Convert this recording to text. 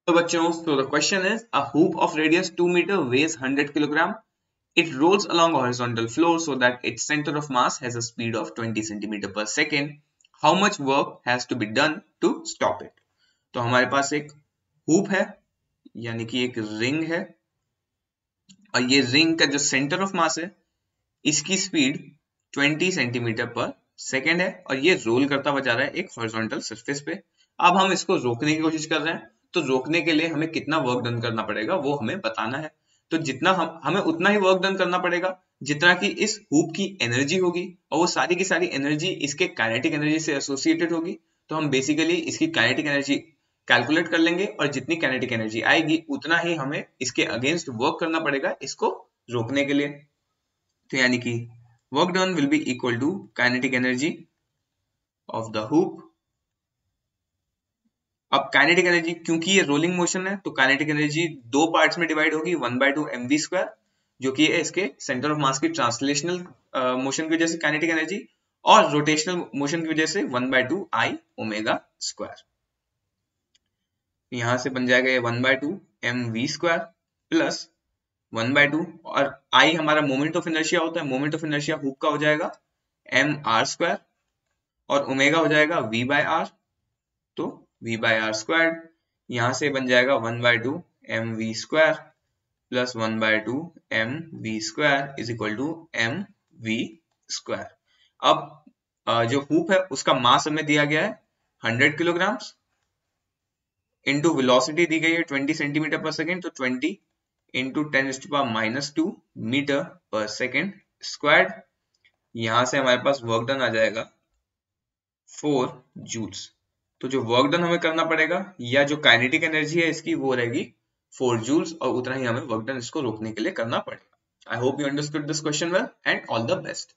तो बच्चों, so the question is, a hoop of radius 2 meter weighs 100 kilogram. It rolls along a horizontal floor so that its center of mass has a speed of 20 centimeter per second. How much work has to be done to stop it? तो हमारे पास एक hoop है, यानी कि एक ring है, और ये रिंग का जो सेंटर ऑफ मास है, इसकी स्पीड 20 सेंटीमीटर पर सेकेंड है, और ये रोल करता हुआ जा रहा है एक हॉरिजॉन्टल सरफेस पे। अब हम इसको रोकने की कोशिश कर रहे हैं, तो रोकने के लिए हमें कितना वर्क डन करना पड़ेगा वो हमें बताना है। तो जितना हमें उतना ही वर्क डन करना पड़ेगा जितना कि इस हुप की एनर्जी होगी, और वो सारी की सारी एनर्जी इसके काइनेटिक एनर्जी से एसोसिएटेड होगी। तो हम बेसिकली इसकी काइनेटिक एनर्जी कैलकुलेट कर लेंगे, और जितनी काइनेटिक एनर्जी आएगी उतना ही हमें इसके अगेंस्ट वर्क करना पड़ेगा इसको रोकने के लिए। तो यानी कि work done will be equal to kinetic energy of the hoop. अब काइनेटिक एनर्जी, क्योंकि ये रोलिंग मोशन है, तो काइनेटिक एनर्जी दो पार्ट्स में डिवाइड होगी, 1/2 mv², जो कि है इसके सेंटर ऑफ मास की ट्रांसलेशनल मोशन की वजह से काइनेटिक एनर्जी, और रोटेशनल मोशन की वजह से 1/2 I ω²। यहां से बन जाएगा ये 1/2 mv² प्लस 1/2, और I हमारा मोमेंट ऑफ इनर्शिया होता है, मोमेंट ऑफ इनर्शिया हुक का हो जाएगा mr², और ओमेगा हो जाएगा v/r, तो v/r², यहां से बन जाएगा 1/2 mv² plus 1/2 mv² is equal to mv²। अब जो हुप है उसका मास हमें दिया गया है 100 किलोग्राम, इनटू वेलोसिटी दी गई है 20 सेंटीमीटर पर सेकेंड, तो 20 इंटू 10⁻⁻2 मीटर पर सेकेंड स्क्वायर्ड। यहां से हमारे पास वर्क डन आ जाएगा 4 जूल्स। तो जो वर्क डन हमें करना पड़ेगा, या जो काइनेटिक एनर्जी है इसकी, वो रहेगी 4 जूल्स, और उतना ही हमें वर्क डन इसको रोकने के लिए करना पड़ेगा। I hope you understood this question well, and all the best.